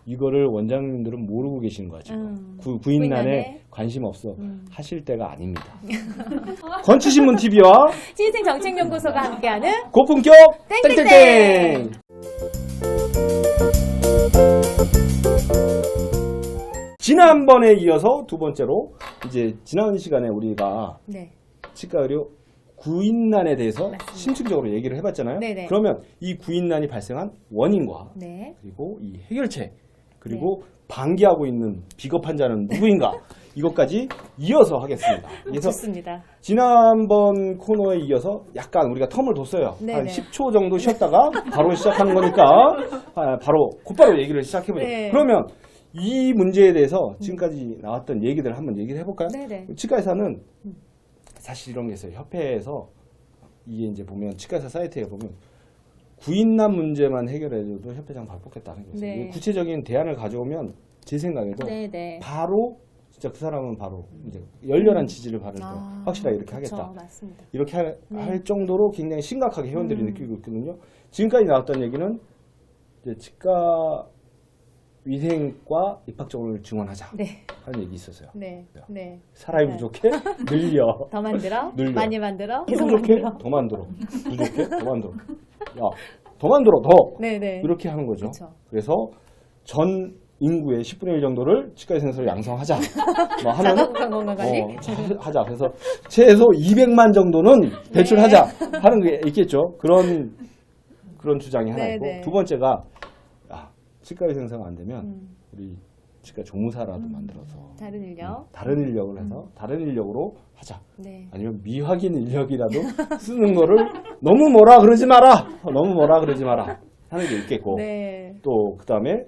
이거를 원장님들은 모르고 계시는 거죠. 구인난에 관심 없어 하실 때가 아닙니다. 건치신문TV와 신생정책연구소가 함께하는 고품격 땡땡땡! 지난번에 이어서 두 번째로 이제 지난 시간에 우리가 네. 치과의료 구인난에 대해서 맞습니다. 심층적으로 얘기를 해봤잖아요. 네네. 그러면 이 구인난이 발생한 원인과 네. 그리고 이 해결책 그리고 방기하고 있는 비겁한 자는 누구인가 이것까지 이어서 하겠습니다. 그래서 좋습니다. 지난번 코너에 이어서 약간 우리가 텀을 뒀어요. 네네. 한 10초 정도 쉬었다가 바로 시작하는 거니까 곧바로 얘기를 시작해보죠. 네. 그러면 이 문제에 대해서 지금까지 나왔던 얘기들을 한번 얘기를 해볼까요? 네네. 치과의사는 사실 이런 게 있어요. 협회에서 이게 이제 보면 치과의사 사이트에 보면 구인난 문제만 해결해줘도 협회장 바로 뽑겠다는 거죠. 네. 구체적인 대안을 가져오면 제 생각에도 네네. 바로 진짜 그 사람은 바로 이제 열렬한 지지를 받을 거 확실하게 이렇게 그쵸, 하겠다. 맞습니다. 이렇게 할 네. 정도로 굉장히 심각하게 회원들이 느끼고 있거든요. 지금까지 나왔던 얘기는 이제 치과 위생과 입학적으로 증원하자 네. 하는 얘기 있었어요. 네. 네. 사람이 부족해? 늘려. 더 만들어? 늘려. 많이 만들어? 계속 부족해? 만들어? 더 만들어. 부족해? 더 만들어. 야, 더 만들어, 더. 네네. 이렇게 하는 거죠. 그쵸. 그래서 전 인구의 10분의 1 정도를 치과의생소를 양성하자. 뭐 하면 자가국한 건강관리? 하자. 그래서 최소 200만 정도는 배출하자 하는 게 있겠죠. 그런 주장이 하나 있고 네네. 두 번째가 치과의생소가 안 되면 우리 치과 조무사라도 만들어서 다른 인력? 다른 인력을 해서 다른 인력으로 하자. 네. 아니면 미확인 인력이라도 쓰는 거를 너무 뭐라 그러지 마라. 하는 게 있겠고 네. 또 그다음에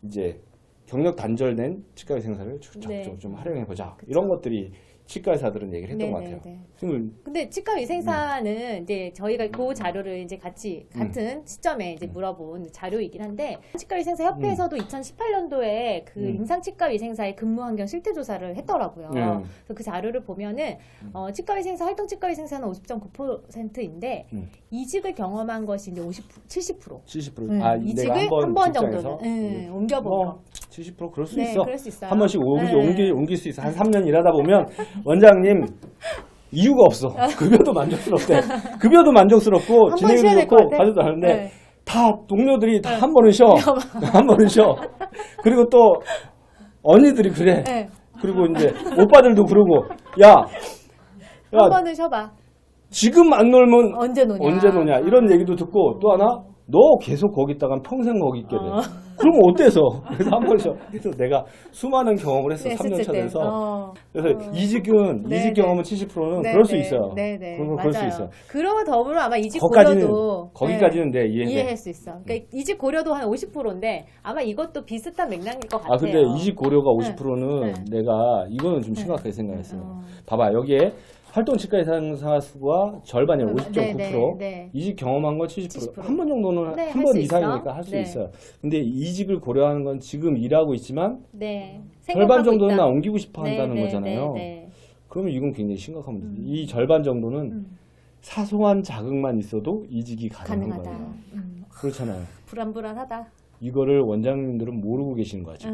이제 경력 단절된 치과의생사를 적극적으로 네. 좀 활용해보자. 이런 것들이 치과의사들은 얘기를 했던 것 같아요. 근데 치과 위생사는 이제 저희가 그 자료를 이제 같은 시점에 이제 물어본 자료이긴 한데 치과 위생사 협회에서도 2018년도에 그 임상치과 위생사의 근무 환경 실태 조사를 했더라고요. 그래서 그 자료를 보면은 치과 위생사 활동 치과 위생사는 50.9%인데 이직을 경험한 것이 이제 70%. 70%. 이직을 내가 한 번 직장에서 정도는 옮겨본 거. 70% 그럴 수 네, 있어. 그럴 수 있어요. 한 번씩 네. 옮길 수 있어. 한 3년 일하다 보면 원장님 이유가 없어. 급여도 만족스럽대. 급여도 만족스럽고 번 진행도 쉬어야 될 좋고 것 같아. 가져도 하는데 네. 다 동료들이 다 한 번은 쉬어. 한 번은 쉬어. 그리고 또 언니들이 그래. 네. 그리고 이제 오빠들도 그러고 야 한 번은 쉬어봐. 지금 안 놀면 언제 노냐. 이런 얘기도 듣고 또 하나 너 계속 거기 있다간 평생 거기 있게 돼. 그러면 어때서? 그래서 한 번씩 그래서 내가 수많은 경험을 했어. 네, 3년 차 때. 돼서. 그래서 이직 경험은 70%는 그럴 수 있어요. 네네. 그럴 수 있어요. 그러고 더불어 아마 이직 거기까지는 고려도 거기까지는 네, 이해할 수 있어. 그러니까 이직 고려도 한 50%인데 아마 이것도 비슷한 맥락일 것 같아요. 근데 이직 고려가 50%는 네. 내가 이거는 좀 심각하게 생각했어요. 봐봐 여기에 활동 치과의사 수가 절반이에요. 50.9%. 네. 이직 경험한 건 70%. 한 번 정도는 네, 한 할 번 수 이상이니까 있어. 할 수 네. 있어요. 근데 이직을 고려하는 건 지금 일하고 있지만 네. 절반 정도는 생각하고 있다. 옮기고 싶어 한다는 거잖아요. 네. 그러면 이건 굉장히 심각한 문제죠. 이 절반 정도는 사소한 자극만 있어도 이직이 가능한 거예요. 그렇잖아요. 불안불안하다. 이거를 원장님들은 모르고 계시는 거죠.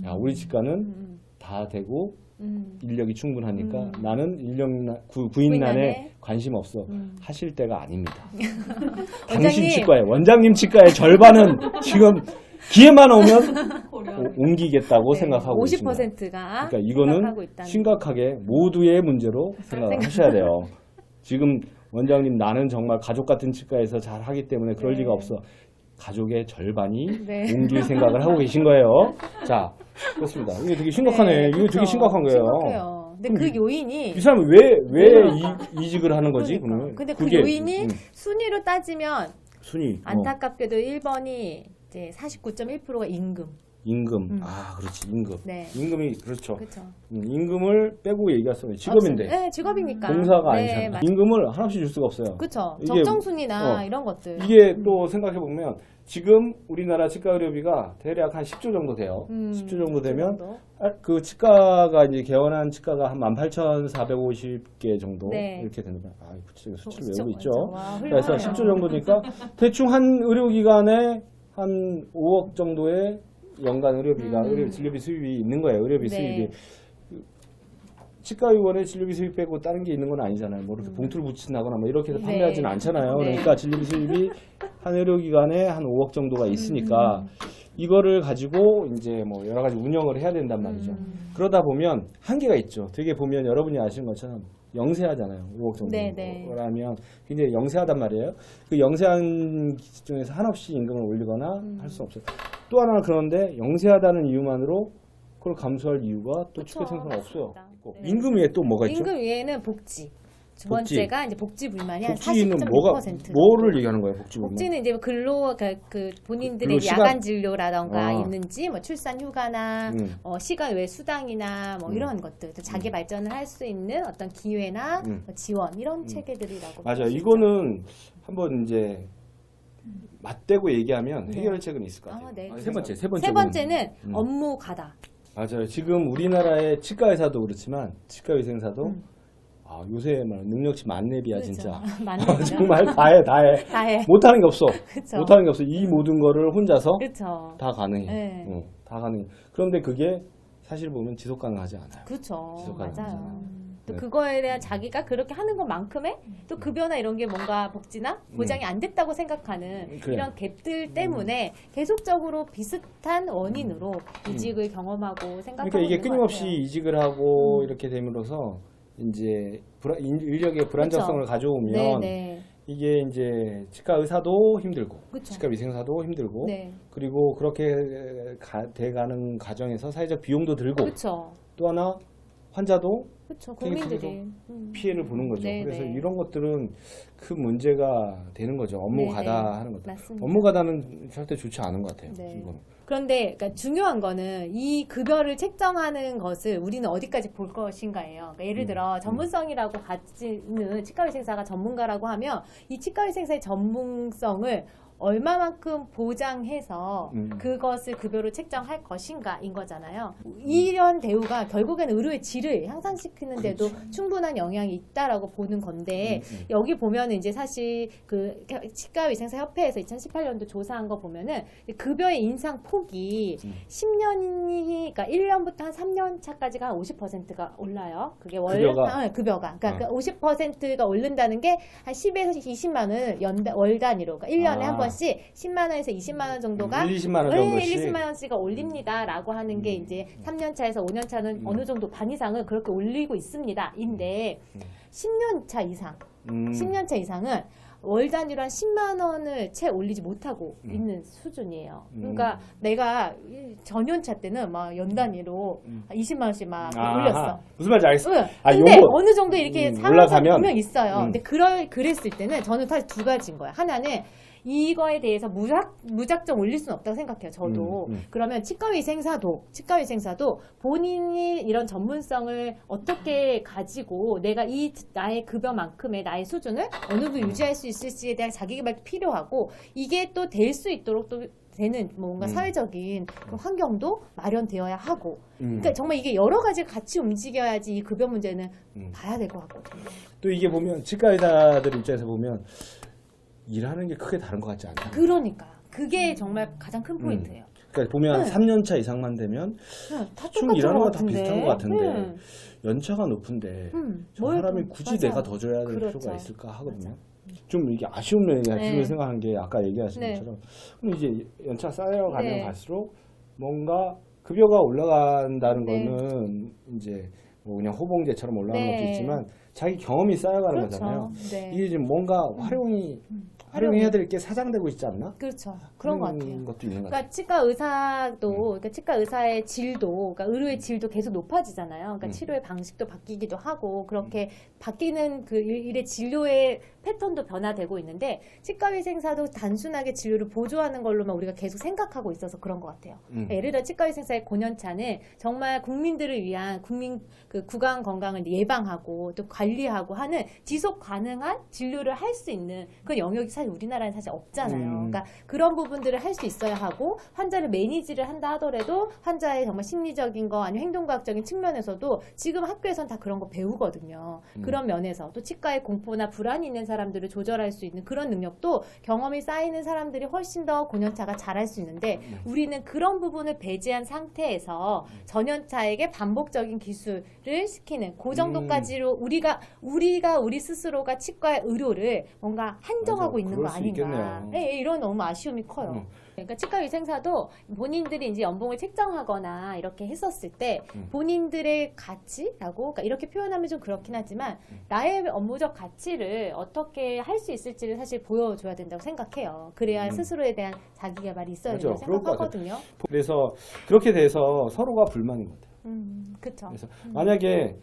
야, 우리 치과는 다 되고 인력이 충분하니까 나는 구인난에 관심 없어 하실 때가 아닙니다. 당신 치과에 원장님 치과의 절반은 지금 기회만 오면 옮기겠다고 생각하고 있습니다. 50%가 그러니까 이거는 심각하게 모두의 문제로 생각을 하셔야 돼요. 지금 원장님 나는 정말 가족 같은 치과에서 잘 하기 때문에 그럴 리가 없어. 가족의 절반이 옮길 생각을 하고 계신 거예요. 자, 그렇습니다. 이게 되게 심각하네. 이거 되게 심각한 거예요. 심각해요. 근데 그 요인이 이 사람은 왜 이직을 하는 거지? 그러면 근데 그 요인이 순위로 따지면 순위 안타깝게도 1번이 이제 49.1%가 임금. 그렇지 임금. 네. 임금이 그렇죠. 그렇죠. 임금을 빼고 얘기했어요. 직업인데. 네, 직업이니까. 공사가 네, 아니잖아. 임금을 하나씩 줄 수가 없어요. 그렇죠. 이게, 적정순이나 이런 것들. 이게 또 생각해 보면 지금 우리나라 치과 의료비가 대략 한 10조 정도 돼요. 10조 정도 되면 그 치과가 이제 개원한 치과가 한 18,450개 정도 이렇게 되는 거야. 구체적인 수치를 외우고 있죠. 그래서 10조 정도니까 대충 한 의료기관에 한 5억 정도의 연간 의료비가 진료비 수입이 있는 거예요. 의료비 네. 수입이. 치과의원에 진료비 수입 빼고 다른 게 있는 건 아니잖아요. 뭐 이렇게 봉투를 붙인다거나 뭐 이렇게 해서 네. 판매하지는 않잖아요. 네. 그러니까 진료비 수입이 한 의료기관에 한 5억 정도가 있으니까 이거를 가지고 이제 뭐 여러 가지 운영을 해야 된단 말이죠. 그러다 보면 한계가 있죠. 되게 보면 여러분이 아시는 것처럼 영세하잖아요. 5억 정도라면 굉장히 영세하단 말이에요. 그 영세한 기준에서 한없이 임금을 올리거나 할 수 없어요. 또 하나 그런데 영세하다는 이유만으로 그걸 감수할 이유가 또 치과 생산은 없어요. 네. 임금 위에 또 뭐가 있죠? 임금 위에는 복지. 두 복지. 번째가 이제 복지 불만이 한 복지는 40.6%. 뭐를 얘기하는 거예요? 복지 불만? 복지는 이제 근로 그 본인들의 근로 시간? 야간 진료라던가 아. 있는지 뭐 출산 휴가나 시간 외 수당이나 뭐 이런 것들 또 자기 발전을 할 수 있는 어떤 기회나 뭐 지원 이런 체계들이라고. 맞아요. 이거는 한번 이제 맞대고 얘기하면 네. 해결책은 있을 것 같아요. 네. 세 번째. 세 번째는 업무 가다. 맞아요. 지금 우리나라의 치과의사도 그렇지만 치과위생사도 요새 말 능력치 만렙이야 그렇죠. 진짜. 맞네요. 정말 다해. 다 해. 못하는 게 없어. 그쵸. 못하는 게 없어. 이 모든 거를 혼자서 그렇죠. 다 가능해. 네. 다 가능해. 그런데 그게 사실 보면 지속 가능하지 않아요. 그렇죠. 지속 맞아요. 가능하잖아요. 또 네. 그거에 대한 자기가 그렇게 하는 것만큼의 또 급여나 이런 게 뭔가 복지나 보장이 안 됐다고 생각하는 그래. 이런 갭들 때문에 계속적으로 비슷한 원인으로 이직을 경험하고 생각하고 그러니까 이게 있는 것 끊임없이 같아요. 이직을 하고 이렇게 됨으로써 이제 인력의 불안정성을 그쵸. 가져오면 네. 이게 이제 치과 의사도 힘들고 그쵸. 치과 위생사도 힘들고 네. 그리고 그렇게 돼가는 과정에서 사회적 비용도 들고 그렇죠. 또 하나 환자도 그렇죠. 굉장히 국민들이 피해를 보는 거죠. 네, 그래서 네. 이런 것들은 큰 문제가 되는 거죠. 업무 네, 가다 네. 하는 것들. 맞습니다. 업무 가다는 절대 좋지 않은 것 같아요. 네. 이거는. 그런데 그러니까 중요한 거는 이 급여를 책정하는 것을 우리는 어디까지 볼 것인가예요. 그러니까 예를 들어 전문성이라고 가지는 치과위생사가 전문가라고 하면 이 치과위생사의 전문성을 얼마만큼 보장해서 그것을 급여로 책정할 것인가인 거잖아요. 이런 대우가 결국에는 의료의 질을 향상시키는데도 충분한 영향이 있다라고 보는 건데 여기 보면 이제 사실 그 치과위생사 협회에서 2018년도 조사한 거 보면은 급여의 인상 폭이 10년이 그러니까 1년부터 한 3년 차까지가 한 50%가 올라요. 그게 급여가 그러니까 50%가 오른다는 게 한 10에서 20만 원을 월 단위로 그러니까 1년에 한 번씩 10만 원에서 20만 원 정도가 1, 20만 원 정도씩 1, 20만 원씩가 올립니다라고 하는 게 이제 3년 차에서 5년 차는 어느 정도 반 이상을 그렇게 올리고 있습니다. 인데 10년 차 이상 10년 차 이상은 월 단위로 한 10만 원을 채 올리지 못하고 있는 수준이에요. 그러니까 내가 전연차 때는 막 연 단위로 20만 원씩 막 올렸어. 무슨 말인지 알겠어. 근데 요거 어느 정도 이렇게 상한선이 올라가면 분명 있어요. 근데 그랬을 때는 저는 사실 두 가지인 거예요. 하나는 이거에 대해서 무작정 올릴 수는 없다고 생각해요. 저도. 그러면 치과위생사도 본인이 이런 전문성을 어떻게 가지고 내가 나의 급여만큼의 나의 수준을 어느 정도 유지할 수 있을지에 대한 자기개발도 필요하고 이게 또 될 수 있도록 또 되는 뭔가 사회적인 그 환경도 마련되어야 하고 그러니까 정말 이게 여러 가지 같이 움직여야지 이 급여 문제는 봐야 될 것 같거든요. 또 이게 보면 치과 의사들 입장에서 보면 일하는 게 크게 다른 것 같지 않아요. 그러니까 그게 정말 가장 큰 포인트예요. 그러니까 보면 3년 차 이상만 되면 다 대충 일하는 거 다 같은데. 비슷한 것 같은데 연차가 높은데 저 사람이 굳이 맞아. 내가 더 줘야 될 그렇죠. 필요가 있을까 하거든요. 좀 이게 아쉬운 면이 네. 생각하는 게 아까 얘기하신 네. 것처럼 그럼 이제 연차 쌓여가면 네. 갈수록 뭔가 급여가 올라간다는 네. 거는 이제 뭐 그냥 호봉제처럼 올라가는 네. 것도 있지만 자기 경험이 쌓여가는 그렇죠. 거잖아요. 네. 이게 지금 뭔가 활용해야 될 게 사장되고 있지 않나? 그렇죠. 그런 것 같아요. 것도 있는 것 같아요. 그러니까 치과 의사도, 그러니까 치과 의사의 질도, 그러니까 의료의 질도 계속 높아지잖아요. 그러니까 치료의 방식도 바뀌기도 하고, 그렇게 바뀌는 그 일의 진료의 패턴도 변화되고 있는데, 치과위생사도 단순하게 진료를 보조하는 걸로만 우리가 계속 생각하고 있어서 그런 것 같아요. 그러니까 예를 들어 치과위생사의 고년차는 정말 국민들을 위한 그 구강 건강을 예방하고 또 관리하고 하는 지속 가능한 진료를 할 수 있는 그 영역이 사실 사실 우리나라는 사실 없잖아요. 그러니까 그런 부분들을 할 수 있어야 하고 환자를 매니지를 한다 하더라도 환자의 정말 심리적인 거 아니면 행동과학적인 측면에서도 지금 학교에선 다 그런 거 배우거든요. 그런 면에서 또 치과의 공포나 불안이 있는 사람들을 조절할 수 있는 그런 능력도 경험이 쌓이는 사람들이 훨씬 더 고년차가 잘할 수 있는데 우리는 그런 부분을 배제한 상태에서 전연차에게 반복적인 기술을 시키는 그 정도까지로 우리가 우리 스스로가 치과의 의료를 뭔가 한정하고 맞아, 있는 그럴 거 수 아닌가. 있겠네요. 네, 이런 너무 아쉬움이 커요. 그러니까 치과의생사도 본인들이 이제 연봉을 책정하거나 이렇게 했었을 때 본인들의 가치라고, 그러니까 이렇게 표현하면 좀 그렇긴 하지만 나의 업무적 가치를 어떻게 할 수 있을지를 사실 보여줘야 된다고 생각해요. 그래야 스스로에 대한 자기개발이 있어야 된다고 맞아, 그럴 것 같아요. 생각하거든요. 그래서 그렇게 돼서 서로가 불만인 것 같아요. 그쵸. 그래서 만약에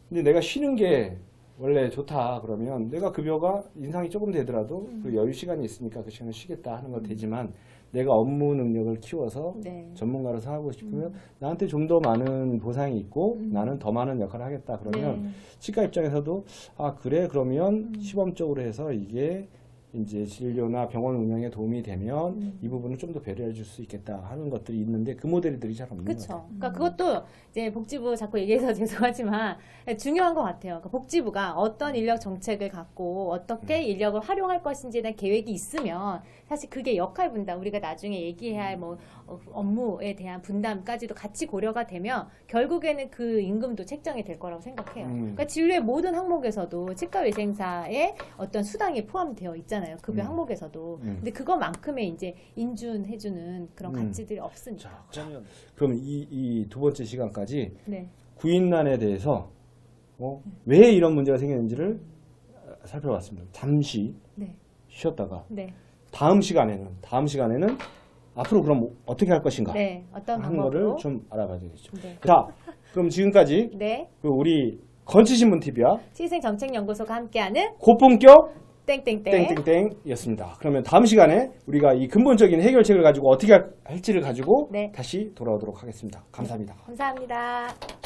근데 내가 쉬는 게 원래 좋다 그러면 내가 급여가 인상이 조금 되더라도 그 여유 시간이 있으니까 그 시간을 쉬겠다 하는 건 되지만 내가 업무 능력을 키워서 네. 전문가로서 하고 싶으면 나한테 좀 더 많은 보상이 있고 나는 더 많은 역할을 하겠다 그러면 네. 치과 입장에서도 아 그래 그러면 시범적으로 해서 이게 이제 진료나 병원 운영에 도움이 되면 이 부분을 좀 더 배려해 줄 수 있겠다 하는 것들이 있는데 그 모델들이 잘 없는 것 그렇죠. 같아요. 그러니까 그것도 이제 복지부 자꾸 얘기해서 죄송하지만 중요한 것 같아요. 그러니까 복지부가 어떤 인력 정책을 갖고 어떻게 인력을 활용할 것인지에 대한 계획이 있으면 사실 그게 역할 분담, 우리가 나중에 얘기해야 할 뭐 업무에 대한 분담까지도 같이 고려가 되면 결국에는 그 임금도 책정이 될 거라고 생각해요. 그러니까 진료의 모든 항목에서도 치과의생사의 어떤 수당이 포함되어 있잖아요. 급여 항목에서도. 근데 그것만큼의 이제 인준해주는 그런 가치들이 없으니까. 자, 그러면 이 두 번째 시간까지 네. 구인난에 대해서 왜 이런 문제가 생겼는지를 살펴봤습니다. 잠시 네. 쉬었다가 네. 다음 시간에는 앞으로 그럼 어떻게 할 것인가 네. 어떤 하는 방법으로? 거를 좀 알아봐야 되겠죠. 네. 자, 그럼 지금까지 네. 그 우리 건치신문TV와 치생정책연구소가 함께하는 고품격 땡땡땡. 땡땡땡이었습니다. 그러면 다음 시간에 우리가 이 근본적인 해결책을 가지고 어떻게 할지를 가지고 네. 다시 돌아오도록 하겠습니다. 감사합니다. 감사합니다.